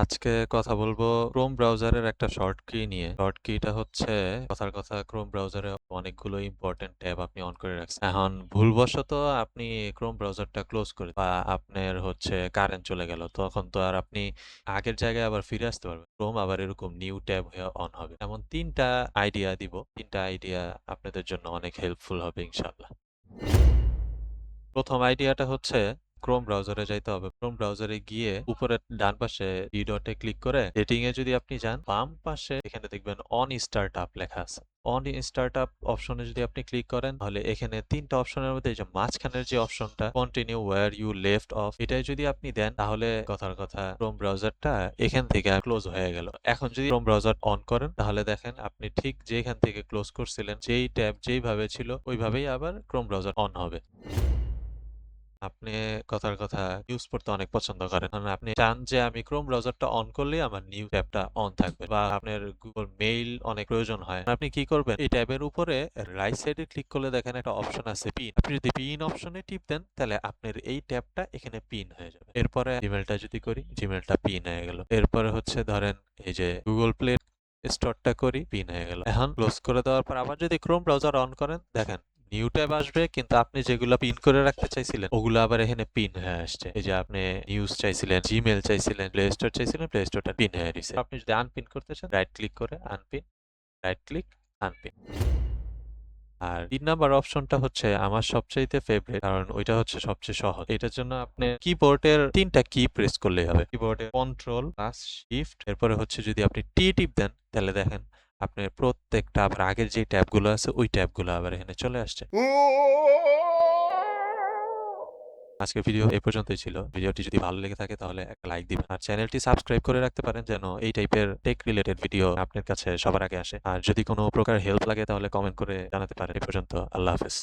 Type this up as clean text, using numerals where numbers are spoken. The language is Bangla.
আজকে কথা বলবো ক্রোম ব্রাউজারের একটা শর্ট কি নিয়ে। শর্ট কিটা হচ্ছে কথার কথা ক্রোম ব্রাউজারে অনেকগুলো ইম্পর্টেন্ট ট্যাব আপনি অন করে রাখছেন। এখন ভুলবশত আপনি ক্রোম ব্রাউজারটা ক্লোজ করে বা আপনার হচ্ছে কারেন্ট চলে গেল, তখন তো আর আপনি আগের জায়গায় আবার ফিরে আসতে পারবেন। ক্রোম আবার এরকম নিউ ট্যাব হয়ে অন হবে। এমন ৩টা আইডিয়া দিব। ৩টা আইডিয়া আপনাদের জন্য অনেক হেল্পফুল হবে ইনশাআল্লাহ। প্রথম আইডিয়াটা হচ্ছে ক্রোম ব্রাউজারে যাইতে হবে। ক্রোম ব্রাউজারে গিয়ে উপরের ডান পাশে থ্রি ডটে ক্লিক করে সেটিং এ যদি আপনি যান, বাম পাশে এখানে দেখবেন অন স্টার্টআপ লেখা আছে। অন স্টার্টআপ অপশনে যদি আপনি ক্লিক করেন, তাহলে এখানে ৩টা অপশনের মধ্যে এই যে মাঝখানের যে অপশনটা continue where you left off, এটাই যদি আপনি দেন, তাহলে কথার কথা ক্রোম ব্রাউজারটা এখান থেকে ক্লোজ হয়ে গেল। এখন যদি ক্রোম ব্রাউজার অন করেন, তাহলে দেখেন আপনি ঠিক যেখান থেকে ক্লোজ করছিলেন, যেই ট্যাব যেইভাবে ছিল ওইভাবেই আবার ক্রোম ব্রাউজার অন হবে। আপনি কথার কথা নিউজ পড়তে অনেক পছন্দ করেন। কারণ আপনি চান যে আমি ক্রোম ব্রাউজারটা অন করলেই আমার নিউজ ট্যাবটা অন থাকবে, বা আপনার গুগল মেইল অনেক প্রয়োজন হয়। আপনি কি করবেন, এই ট্যাবের উপরে রাইট সাইডে ক্লিক করলে দেখেন একটা অপশন আছে পিন। আপনি যদি পিন অপশনে টিপ দেন, তাহলে আপনার এই ট্যাবটা এখানে পিন হয়ে যাবে। এরপরে জিমেলটা যদি করি, জিমেলটা পিন হয়ে গেল। এরপরে হচ্ছে ধরেন এই যে গুগল প্লে স্টোরটা করি, পিন হয়ে গেল। এখন ক্লোজ করে দেওয়ার পর আবার যদি ক্রোম ব্রাউজার অন করেন, দেখেন নিউ ট্যাব আসবে, কিন্তু আপনি যেগুলো পিন করে রাখতে চাইছিলেন ওগুলো আবার এখানে পিন হয়ে আসছে। এই যে আপনি নিউজ চাইছিলেন, জিমেল চাইছিলেন, প্লে স্টোর চাইছিলেন, প্লে স্টোরটা পিন হয়ে গেছে। আপনি যদি আনপিন করতে চান, রাইট ক্লিক করে আনপিন, রাইট ক্লিক, আনপিন। আর ৩ নাম্বার অপশনটা হচ্ছে আমার সবচাইতে ফেভারিট, কারণ ওইটা হচ্ছে সবচেয়ে সহজ। এটার জন্য আপনি কিবোর্ডের ৩টা কি প্রেস করলেই হবে। কিবোর্ডে কন্ট্রোল প্লাস শিফট, এরপরে হচ্ছে যদি আপনি টি টিপ দেন, তাহলে দেখেন আপনার প্রত্যেকটা আবার আগের যে ট্যাবগুলো আছে ওই ট্যাবগুলো আবার এখানে চলে আসছে। আজকের ভিডিও এই পর্যন্তই ছিল। ভিডিওটি যদি ভালো লেগে থাকে তাহলে একটা লাইক দিবেন। আর চ্যানেলটি সাবস্ক্রাইব করে রাখতে পারেন, যেন এই টাইপের টেক রিলেটেড ভিডিও আপনার কাছে সবার আগে আসে। আর যদি কোনো প্রকার হেল্প লাগে তাহলে কমেন্ট করে জানাতে পারেন। এ পর্যন্ত আল্লাহ হাফেজ।